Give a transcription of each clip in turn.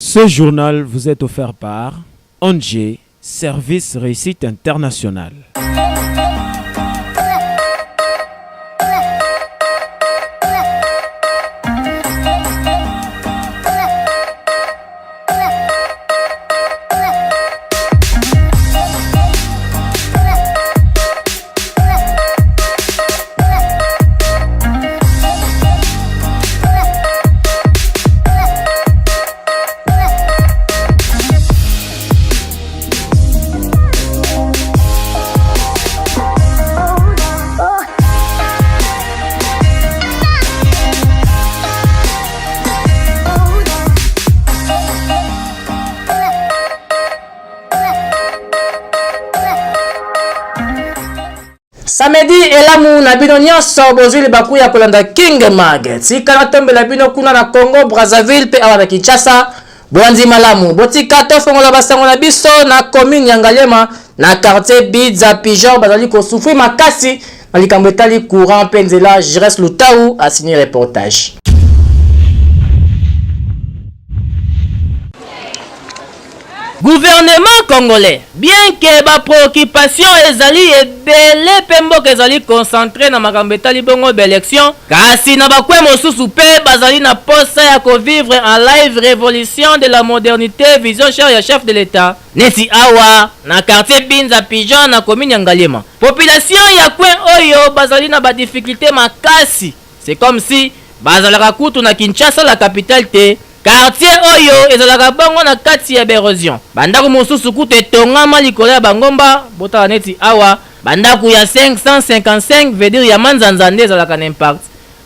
Ce journal vous est offert par ONG, Service Réussite Internationale. Samedi elamu na bino nyonso bozwi baku ya kolanda King Mag. Tika tombela bino kuna na Congo Brazzaville pe awa na Kinshasa. Bwanzi malamu. Botika tofongola basango na biso na commune ya Ngaliema na quartier Bidza Pigeon bazali ko souffrir makasi na likambo etali courant penzela Jires Lutau a signé reportage. Gouvernement congolais, bien que ba préoccupation ezali ebele pembo ezali concentré na makambo etali bongo élection, kasi na bakwe mosusu pe bazali na posa ya ko vivre en live révolution de la modernité vision cher ya chef de l'état. Neti awa na quartier Binza Pigeon na commune ya Ngaliema. Population ya kwen oyo bazali na ba difficulté makasi. C'est comme si bazalaka kutu na Kinshasa la capitale te. Quartier oyo ezalaka bongo na kati ya érosion. Bandaku mosusu kutu etongama likolo ya bangomba botala neti awa. Bandaku ya 555 veut dire ya manzanza nde ezalaka na impact.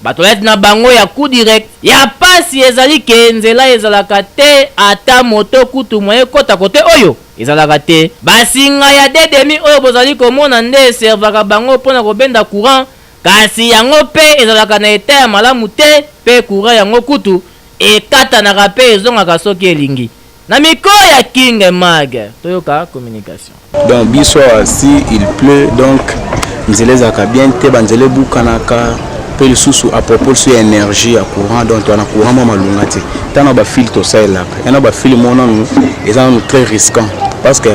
Batolete na bango ya coup direct. Ya pasi ezali ke nzela ezalaka te ata moto kutu moye kota kote oyo ezalaka te. Basinga ya dedemi oyo bozali komona nde servaka bango pona kobenda courant. Kasi yango pe ezalaka na eta ya malamu te pe courant yango kutu ekata na rapé ezongaka soki elingi. Na miko ya King Mag toyoka communication. Donc biso si il pleut donc nzela ezaka bien te banzele bukanaka pe lisusu à propos sur énergie à courant donc on a courant malunga te tana ba fil to ça là yana ba fil monano ezana très risquant parce que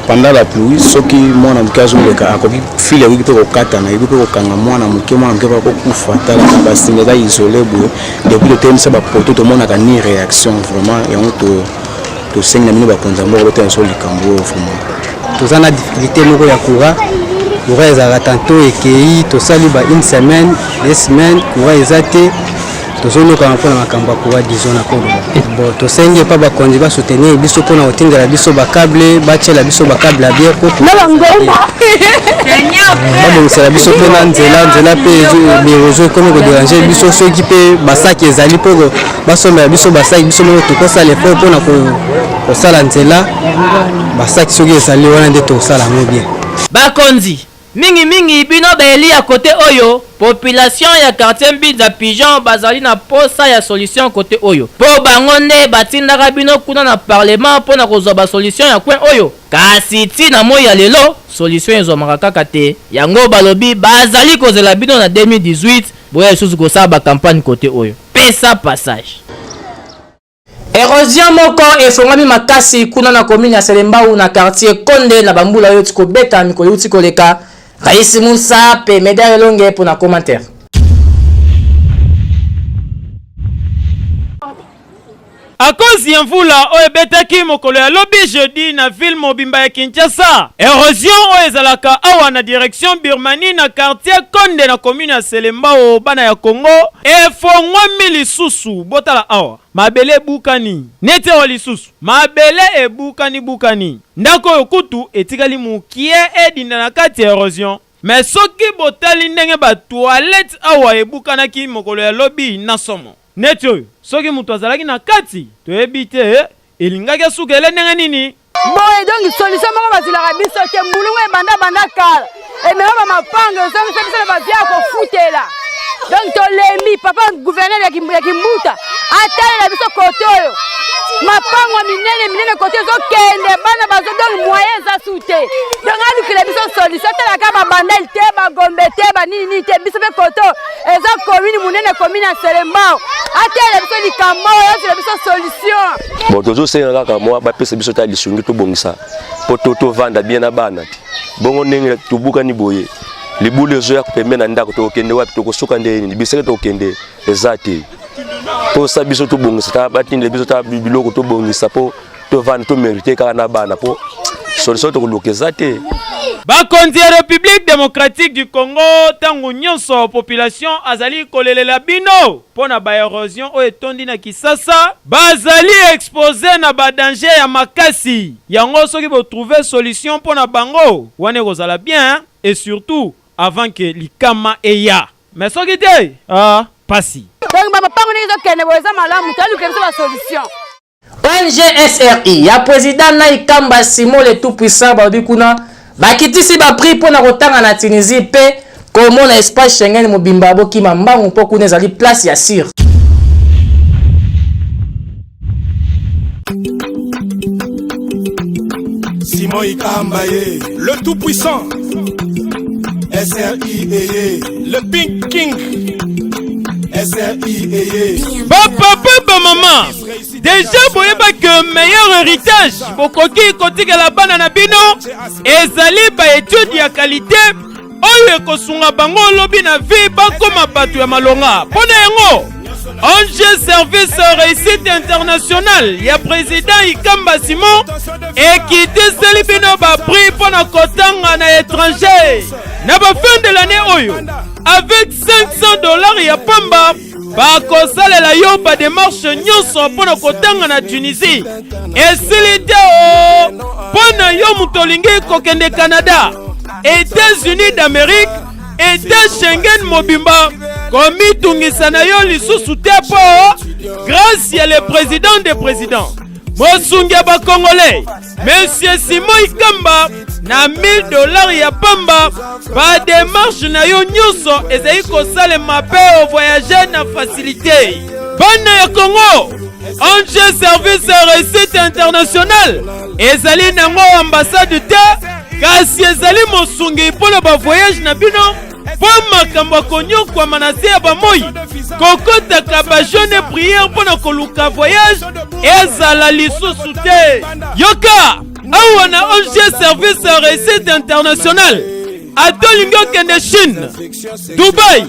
pendant la pluie soki mwana mkazo leka akoki fil ewi pe ko kata na ewi pe ko kanga mwana mke ba ko kufa tala ba singa za isolé boye depuis le temps ça ba poto to mona ka ni réaction vraiment et on to senga mino ba konza mo ko sur le cambo vraiment to zana difficulté moko ya courant courant ezala tantôt ekei to sali ba une semaine 2 semaines courant ezate to zono ka mpona makambo courant disons na kodo bon to senge pa ba konzi ba soutenir biso pona otindela biso ba câble ba chela biso ba câble à bien ko na bangomba bon c'est la biso pona nzela pe les réseaux comme ko déranger biso soki pe basaki ezali poko basomba biso basaki biso mo to ko sala effort pona ko sala nzela basaki soki ezali wana nde to sala mo bien bakonzi mingi bino beli à côté oyo population ya quartier Bidza Pigeon bazali na posa ya solution côté oyo po bango nde batindaka bino kuna na parlement pona kozwa ba solution ya kwen oyo kasi tina mo ya lelo solution ezomaka kaka te yango balobi bazali kozela bino na 2018 boya susu kosala ba campagne côté oyo pesa passage. Érosion moko efongami makasi kuna na commune ya Selembao na quartier Konde na bambula yo tiko beta mikolo tiko leka Raisi Moussa pe Médaille Longue pour na commentaire. À cause ya mvula oyo ebetaki mokolo ya lobi jeudi na ville mobimba ya Kinshasa, érosion oyo ezalaka awa na direction Birmanie na quartier Konde na commune ya Selembao bana ya Congo efongwami lisusu botala awa. Mabele bukani nete wa lisusu mabele bukani ndako oyo kutu etikali mukie edinda na kati ya érosion. Mais soki botali ndenge ba toilette awa ebukanaki mokolo ya lobi na somo neti oyo soki mutu azalaki na kati toyebi te elingaki asukele ndenge nini. Boye donc solution moko bazilaka biso te mbulungu ebanda kala emema bamapanga ezongisa biso na bazia ya kofutela donc tolemi papa gouverneur ya Kimbuta atalela biso kote oyo mapango minene kote ezokende bana bazodongi moyen eza su te donc alukila biso solution telaka babandeli te bagombe te banini te biso mpe koto eza commune munene commune ya Selembao atele biso likambo oyozela biso solution. Bon tozosenga kaka mwa bapesa biso ta lisungi tobongisa po tovanda bien na bana te bongo ndenge tobukani boye libulu ezoya kupembe na ndako tokende wapi tokosuka ndeni biseke tokende eza te po sa biso tobongisa ta batinde biso ta biloko tobongisa po tovanda to mériter kaka na bana po solution tokoluka eza te. Bakonzi ya République démocratique du Congo tangu nyonso population azali kolelela bino pona ba érosion o etondi na Kisasa bazali exposé na ba danger ya makasi yango soki bo trouver solution pona bango wane kozala bien et surtout avant que likama eya mais soki te pasi donc baba pango nezo kene boza malamu talu ke biso ba solution. ONG SRI ya président na ikamba Simon le tout puissant babi kuna bakitisi ba prix pona kotanga na Tunisie pe komona espace Schengen mobimba bokima mbangu mpo kuna ezali place ya sir. Simon Ikamba le tout puissant SRI le Pink King SRI papa maman déjà boyeba que meilleur héritage bokoki kotika la bana na bino ezali ba étude ya qualité oyo ekosunga bango lobi na vie bakoma bato ya malonga pona yango ONG service réussite international ya président Ikamba Simon ekitiseli bino ba prix pona kotanga na étranger na ba fin de l'année oyo avec $500 ya pamba bakosalela yo ba démarche nyonso pona kotanga na Tunisie esili te pona yo mutolingi kokende Canada États-Unis d'Amérique État Schengen mobimba komitungisa na yo lisusu te po grâce ya le président des présidents mosungi ba congolais monsieur Simon Ikamba na $1000 ya pamba ba démarche na yo nyonso ezali kosalema pe au voyager na facilité bana ya Congo ONG service réussite international ezali nango ambassade te kasi ezali mosungi mpona ba voyage na bino po makambo konyokwa manase ya bamoyi kokotaka ba jeune prière mpona koluka voyage ezala lisusu te yoka awa na ONG service réussite international atolingi okende Chine Dubaï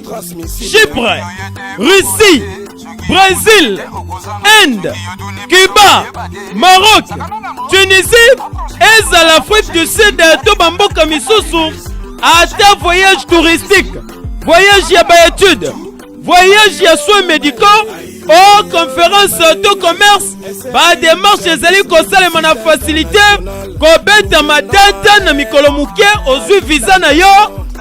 Chypre Russie Brésil Inde Cuba Maroc Tunisie ezala Afrique du Sud to bamboka misusu ata voyage touristique voyage ya ba étude voyage ya soins médicaux o conférence to commerce ba démarche ezali kosalema na facilité kobeta madata na mikolo muke ozwi visa na yo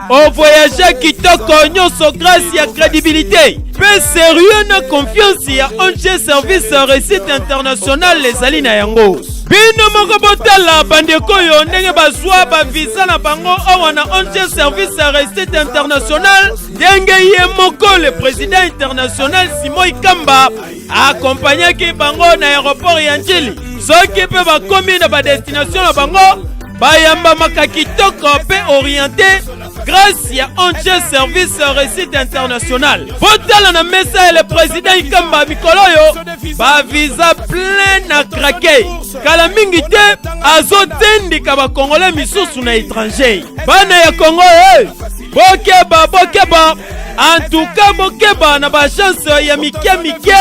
o voyage kitoko nyonso grâce ya crédibilité pe sérieux na confiance ya ONG service réussite international ezali na yango bino moko botala bandeko yo ndenge bazwa ba visa na bango awa na ONG service réussite international ndenge ye moko le président international Simon Ikamba accompagnaki bango na aéroport ya Njili soki pe bakomi na ba destination na bango bayamba makakitoko pe orienté grâce ya ONG service réussite international botala na mesa ya le président Ikamba mikoloyo ba visa plein na craqué kala mingi te azotendika ba congolais misusu na étranger bana ya Congo bokeba en tout cas bokeba na ba chance ya mike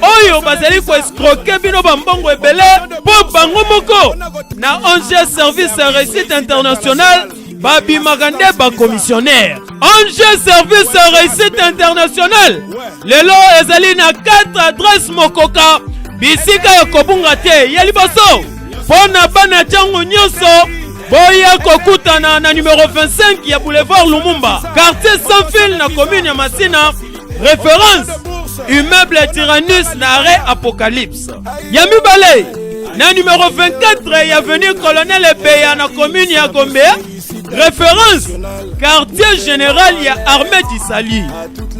oyo bazali ko escroquer bino bambongo ebele po bango moko na ONG service réussite international babimaka nde bakomissionnaire ONG service réussite international lelo ezali na 4 adresse mokoka bisika ya kobunga te ya liboso pona bana changu nyonso boya kokutana na numéro 25 ya boulevard Lumumba quartier sans fil na commune ya Masina référence immeuble Tyrannus na arrêt Apocalypse ya mibale na numéro 24 ya avenue Colonel Ebeya na commune ya Gombe référence quartier général ya armée d'Isali.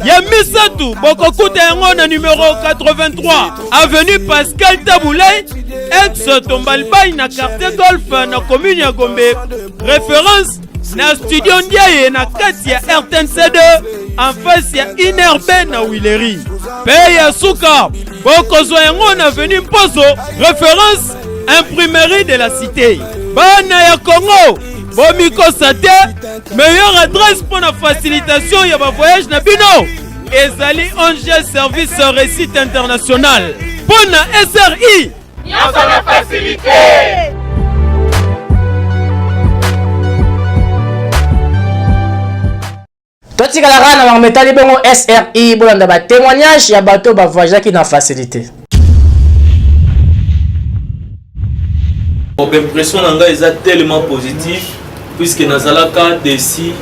Ya Misatu bokokuta yango na numéro 83 avenue Pascal Taboulay ex Tombalbay na quartier Golf na commune ya Gombe. Référence na studio Ndiaye na kati ya RTNC2 en face ya Inerbe na Wileri. Pe ya Suka bokozwa yango na avenue Mpozo. Référence imprimerie de la cité. Bana ya Congo Bomiko Sate, meilleure adresse pour la facilitation ya ba voyage na bino. Ezali ONG service récit international. Pour na SRI, ça va faciliter. Toti kalara na metali bongo SRI bolanda ba témoignage ya bato ba voyage qui na facilité. L'impression nanga est tellement positive puisque nazalaka desi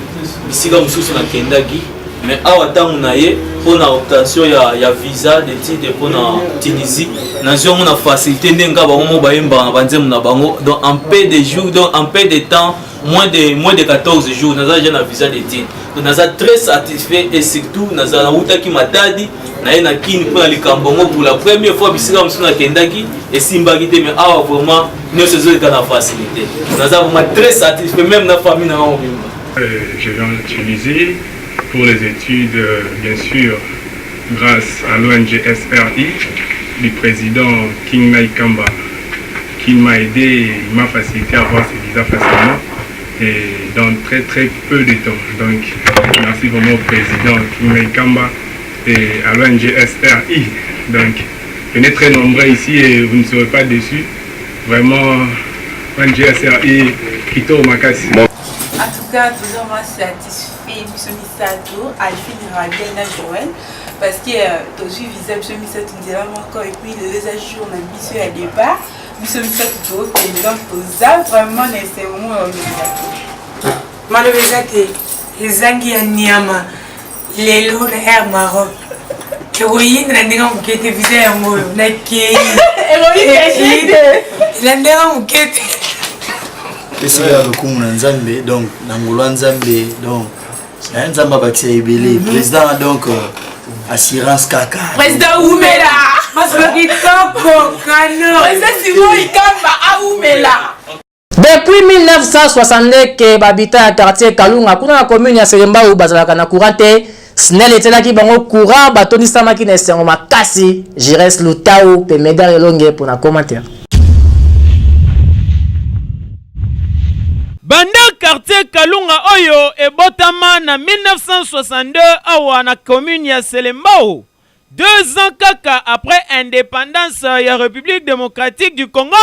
bisika mususu na kendaki mais awa tangu na ye pour na obtention ya visa d'étude pour na Tunisie nazo na facilité ndenga bango bayemba na banzemu na bango donc en peu de jours donc en peu de temps moins de 14 jours naza déjà na visa d'étude donc naza très satisfait et surtout naza na utaki matadi na na kini pour likambongo pour la première fois bisika mususu na kendaki et simbaki te mais awa vraiment nous sommes dans la facilité. Nous avons très satisfait, même la famille n'a pas. Je viens de Tunisie pour les études, bien sûr, grâce à l'ONG SRI, du président King Naikamba, qui m'a aidé, il m'a facilité à avoir ces visas facilement et dans très peu de temps. Donc, merci vraiment au président King Naikamba et à l'ONG SRI. Donc, venez très nombreux ici et vous ne serez pas déçus. Vraiment, ONG SRI, Kito Makasi. En tout cas, toujours moi satisfait de ce Misato, Alphine Rabel et Joël, parce que tu as vu visa de Misato, tu dis encore, et puis le 2 jours, on a mis sur le départ, ce Misato, et donc, tu as vraiment nécessairement Misato. Malheureusement, les Anguilles à Niama, les lots de Air Maroc. Héroïne, la ndenge mukete visa ya moyo na kei. Héroïne la ndenge mukete. Esika lokumu na Nzambe donc na ngolwa Nzambe donc na Nzamba bati ebele président donc assurance kaka. Président Oumela. Masaki toko kano. Président Simon Ikamba a Oumela. Depuis 1962 que babita ya quartier Kalunga kuna na commune ya Selemba ou bazalaka na courante SNEL etelaki bango courant batonisama na esengo makasi Jires Lutau pe Medar Elonge pour na commentaire. Banda quartier Kalunga oyo ebotama na 1962 awa na commune ya Selembao. 2 ans kaka après indépendance ya République démocratique du Congo,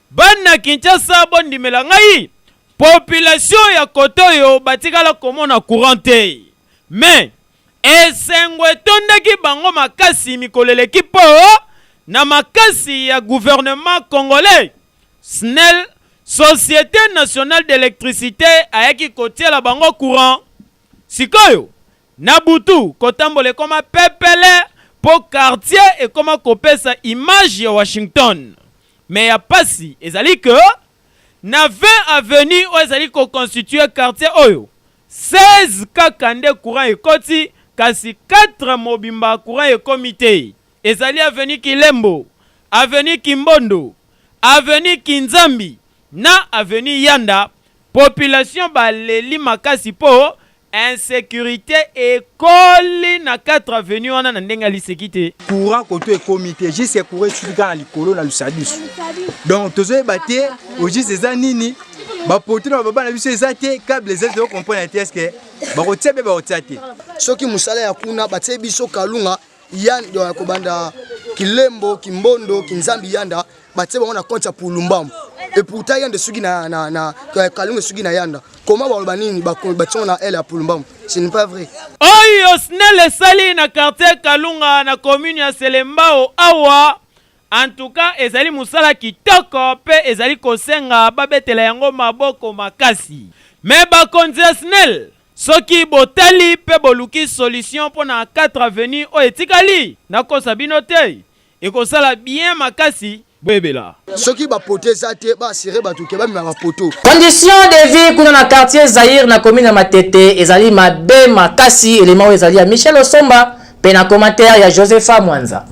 bana Kinshasa bondimela ngai population ya kotoyo batikala komona courante. Mais esengo etondaki bango makasi mikoleleki po na makasi ya gouvernement congolais. SNEL, Société nationale d'électricité, ayaki kotiela bango courant. Sikoyo Nabutu kotambole koma pepele po quartier et koma kopesa image ya Washington. Mais ya pasi ezali que na 20 avenue o ezali ko constituer quartier oyo 16 kakande courant ekoti kasi 4 mobimba courant et comité. Ezali avenue Kilembo, avenue Kimbondo, avenue Kinzambi na avenue Yanda. Population baleli makasi po insécurité ekoli na 4 avenue wana na ndenga lisekite. Courant côté comité, juste courant sur la likolo na lusadus. Donc tozo baté au juste za nini ba potino baba na biso ezate câble ezate ko comprendre est-ce que ba kotiabe ba otiate. Soki musala ya kuna batie biso Kalunga yanda ko banda Kilembo, Kimbondo, Kinzambi Yanda batie bango na compte ya Pulumbambo. Et pourtant yanda sugi na Kalunga sugi na Yanda. Comment ba banini ba bation na elle à Pulumbambo? Ce n'est pas vrai. Oyo SNEL sali na quartier Kalunga na commune ya Selembao awa. En tout cas, ezali musala kitoko pe ezali kosenga babetela yango maboko makasi. Mais bakonzi SNEL soki botali pe boluki solution pona 4 avenue o etikali na kosa bino te. Ekosala bien makasi Bwebela. Soki ba poté ça te ba siré ba tuke ba mi ba poto. Condition de vie kuna na quartier Zaïre na commune ya Matete ezali mabe makasi élément ezali ya Michel Osomba pe na commentaire ya Josepha Mwanza.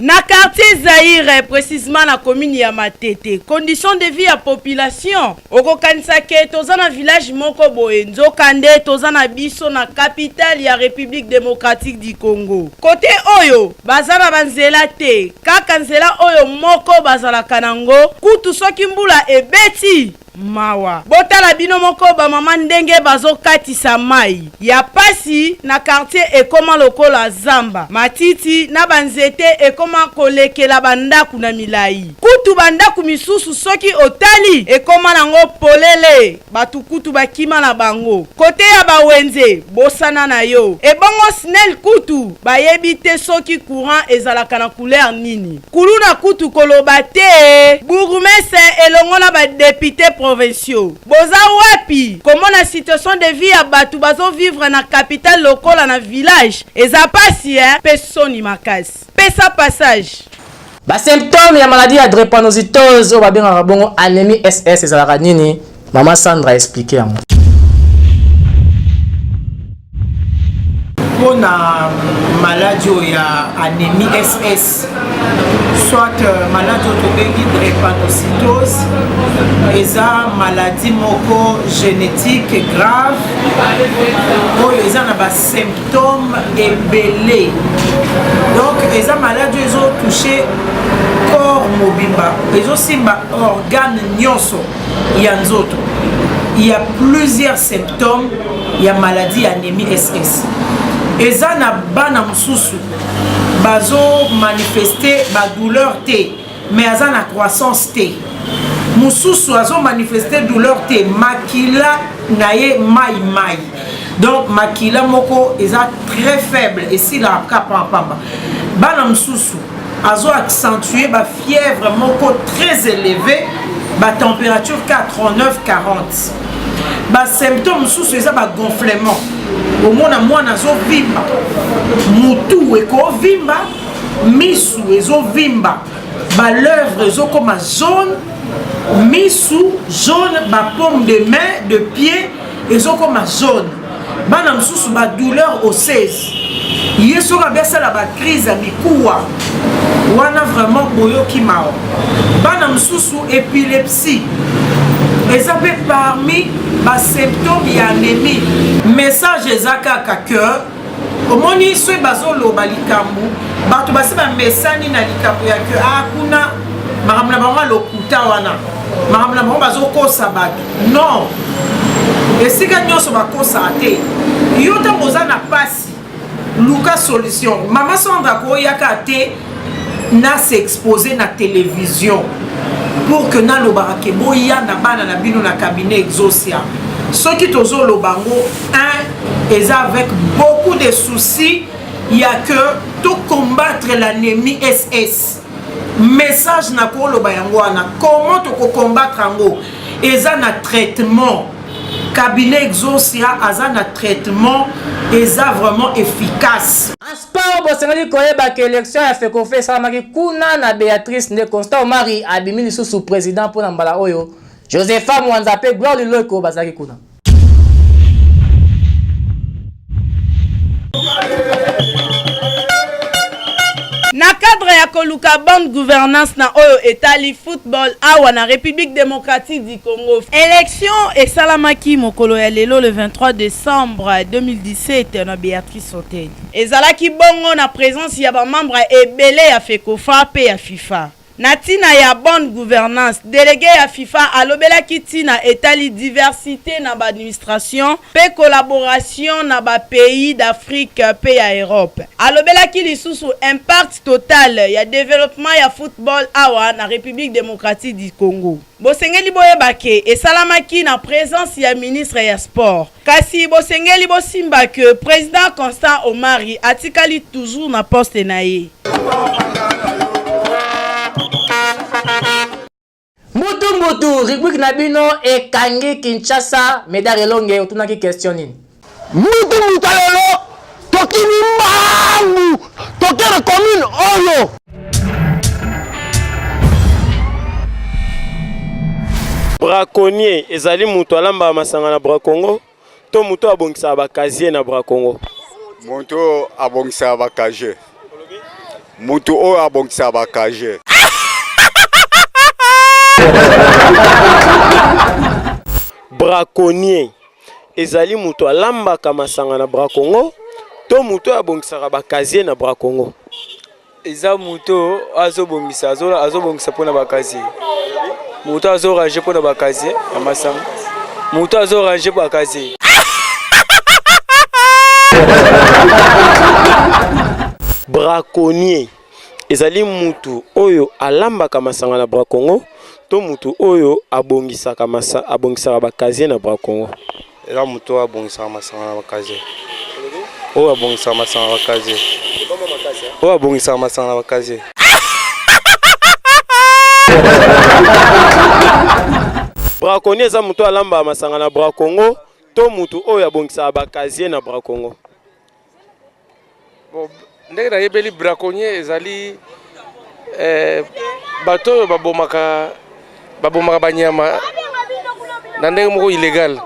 Na quartier Zaïre, précisément na commune ya Matete, condition de vie à population. Oko kanisake toza na village moko boye, nzokande toza na biso na capitale ya République démocratique du Congo. Côté oyo, bazana banzela te, kaka nzela oyo moko bazala kanango, kutu soki mbula ebeti. Mawa botala bino moko ba mama ndenge bazo katisa mai ya pasi na quartier ekoma lokola zamba matiti na banzete ekoma kolekela bandaku na milai kutu bandaku misusu soki otali ekoma nango polele batu kutu bakima na bango kote ya bawenze bosana na yo ebongo snel kutu bayebite soki courant ezalaka na couleur nini kuluna kutu koloba te bourgmestre elongo na ba député provinciaux. Boza wapi comment la situation de vie à batu bazo vivre na capitale lokola na village eza pasi pesoni makasi pesa passage. Ba symptômes ya maladie ya drépanocytose o babenga bongo anémie SS ezalaka nini Maman Sandra expliqué yango. Pour la maladie ya anémie SS soit maladie de drépanocytose eza maladie moko génétique grave ou eza na ba symptômes ebele donc eza maladie ezo toucher corps mobimba ezo simba organe nyonso ya nzoto. Il y a plusieurs symptômes ya maladie anémie SS. Eza na bana mususu bazo manifester ba douleur te mais eza na croissance te mususu azo manifester douleur te makila na ye mai donc makila moko eza très faible et si la kapamba bana mususu azo accentuer ba fièvre moko très élevée ba température 89-40 ba symptômes mususu eza ba gonflement au mona mwana zo vimba mutu eko vimba misu ezo vimba ba lèvres ezo comme jaune misu jaune ba paume de main de pied ezo comme jaune bana mususu ba douleur osseuse yeso ka besa la ba crise mikuwa wana vraiment boyoki mao bana mususu épilepsie ezape parmi ba symptômes ya anémie message ezaka ka cœur omoni so bazo loba likambu bato basi ba mesani na likambu ya cœur akuna makamna bango lokuta wana makamna bango bazo kosa bato non esika nyonso bakosa te yo ta boza na pasi luka solution mama Sandra ko yaka te na s'exposer na télévision pour que na lobarake boya na bana na bino na cabinet exosia ce qui tozo lobango un est avec beaucoup de soucis il y a que tout combattre l'anémie SS message na ko lobayango na comment to combattre ango eza na traitement cabinet exosia aza na traitement eza vraiment efficace. En sport bosengeli koyeba ke élection ya FECOFE salamaki kuna na Béatrice Nde Constant Omari abimi lisusu président pour na mbala oyo Josepha Mwanza pe Gloire Liloko bazaki kuna. Na cadre ya koluka bonne gouvernance na oyo etali football awa na République démocratique du Congo. Élection et salamaki mokolo ya lelo le 23 décembre 2017 na Béatrice Hotel. Ezalaki bongo na présence ya ba membre ebele ya FECOFA pe ya FIFA. Natina ya bonne gouvernance, délégué à FIFA alobela kitina etali diversité na ba administration pe collaboration na ba pays d'Afrique pe ya Europe. Alobela ki lisusu impact total ya développement ya football awa na République démocratique du Congo. Bosengeli boyebake esalamaki na présence ya ministre ya sport. Kasi bosengeli bosimba que président Constant Omari atikali toujours na poste na ye. Mutu rubrique na bino ekangi Kinshasa medare longe otunaki question nini. Mutu lelo tokini mbangu tokera commune oyo. Braconnier ezali mutu alamba masanga na Bracongo to mutu abongisa bakazie na Bracongo. Mutu abongisa bakazie. Mutu o abongisa bakazie. Braconnier ezali mutu alamba masanga na Bracongo to mutu abongisa bakazie na Bracongo. Eza mutu azobongisa pona bakazie. Mutu azorange pona bakazie na masanga. Mutu azorange pona bakazie. Braconnier ezali mutu oyo alambaka masanga na Bracongo to mutu oyo abongisaka bakazie na Bracongo. Eza mutu abongisaka masanga na bakazie. Oyo abongisaka masanga na bakazie. Oyo abongisaka masanga na bakazie. Braconnier eza mutu alamba masanga na Bracongo to mutu oyo abongisaka bakazie na Bracongo. Ndenge nayebeli braconnier ezali bato oyo babomaka banyama na ndenge moko illégal.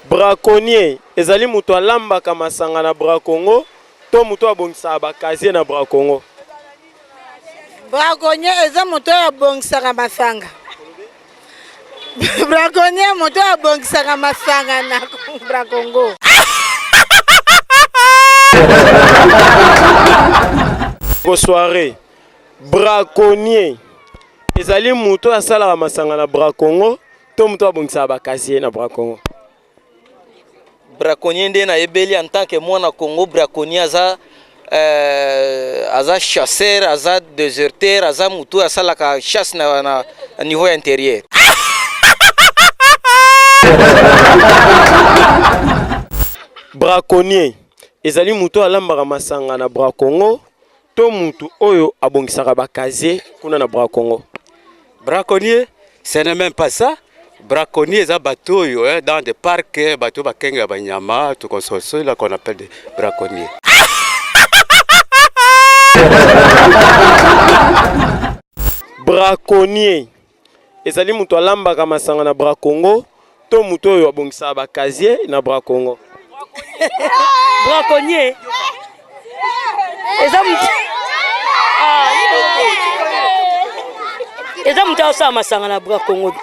Braconnier ezali mutu alambaka masanga na Bracongo to mutu abongisaka bakazie na Bracongo. Braconnier eza mutu abongisaka masanga. Braconnier mutu abongisaka masanga na Bracongo. Bonsoiré. Braconnier ezali mutu asalaka masanga na Bracongo to mutu abongisaka bakazie na Bracongo. Braconnier nde na ebeli en tant que mwana Congo. Braconnier aza chasseur, aza déserteur, aza mutu asalaka chasse na niveau intérieur. Braconnier ezali mutu alambaka masanga na Bracongo to mutu oyo abongisaka bakazie kuna na Bracongo. Braconnier, ce n'est même pas ça. Braconnier, c'est un bateau dans des parcs, bateau bakenga banyama, tout comme ça, c'est là qu'on appelle des braconniers. Braconnier ezali mutu alambaka masanga na Bracongo to mutu oyo abongisaka bakazie na Bracongo. Braconnier eza mutu azosala masanga na Bracongo.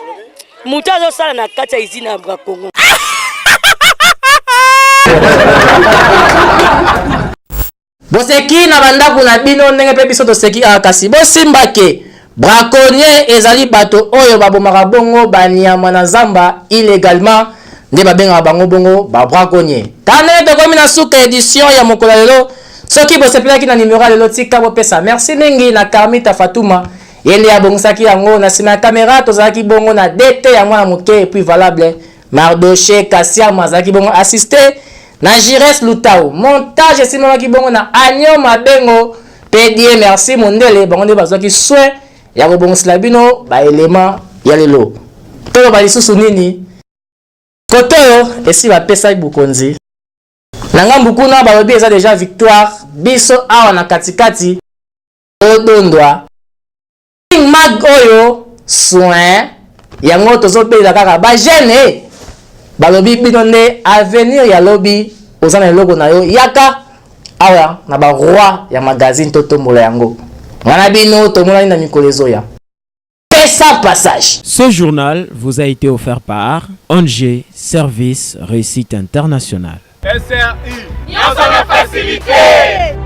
Mutu azosala na kati ya izina ya Bracongo. Boseki na bandaku na bino ndenge pe biso toseki kasi bosimbake. Braconnier ezali bato oyo babomaka bongo banyama na zamba illégalement nde babenga bango bongo ba braconnier. Tane tokomi na suka édition ya mokolo lelo. Soki bosepelaki na numéro lelo tika bopesa merci mingi na Carmita Fatouma. Yende ya bongisaki yango na sima ya caméra tozalaki bongo na DT ya mwana moke et puis valable. Mardoché Kassia mazaki bongo assisté na Jires Lutao. Montage simaki bongo na Agno Mabengo. Pedie merci mondele bongo nde bazaki soin ya kobongisela bino ba élément ya lelo. Tolo ba lisusu nini? Kotoyo esi bapesa bukonzi. Na ngambu kuna balobi eza déjà victoire biso awa na katikati odondwa. Mag oyo soin yango tozopela kaka ba jeune balobi bino nde avenir ya lobi ozana eloko na yo yaka awa na ba roi ya magazine totombola yango wana bino tomona na mikolo ezoya pesa passage. Ce journal vous a été offert par ONG Service Réussite Internationale. SRI, Nyonso na facilité.